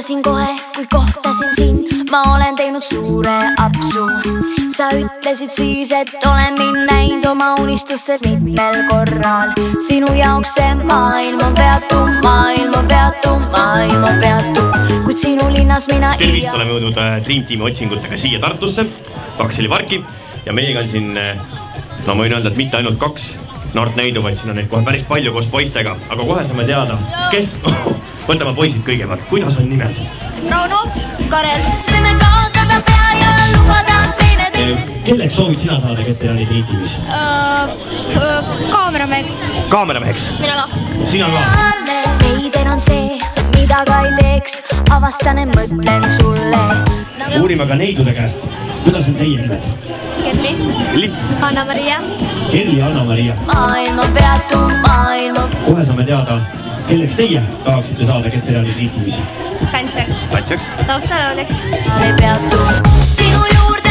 Arvasin kohe, kui kohtasin sind, ma olen teinud suure apsu. Sa ütlesid siis, et olen mind näinud oma unistustes mitmel korral. Sinu jaoks see maailm on peatu, maailm on peatu, maailm on peatu. Kuid sinu linnas mina tervist, oleme jõudnud Dream Teami otsingutega siia Tartusse, Pakseli parki. Ja meiega on siin, no ma võin öelda, et mitte ainult 2 noort näidu, vaid siin on neid kohe päris palju koos poistega. Aga kohe saame teada, kes... Võtame poisid kõigepealt, kuidas on nimed? Rauno, Karel. Võime kaotada pea ja lubada teine teise. Kelleks soovid sina saada Keterani Dream Teamis? Kaamerameheks. Kaamerameheks? Mina ka. Sina ka? Veider on see, mida ka ei teeks, avastan ja mõtlen sulle. Uurime ka neidude käest. Kuidas on teie nimed? Kerli. Anna-Maria. Kerli ja Anna-Maria. Maailm on peatu, maailm on... Kohe saame teada, kelleks teie tahaksite saada Keterani Dream Teamis? Tantsjaks. Tantsjaks? Taustalauljaks. Peatu sinu juurde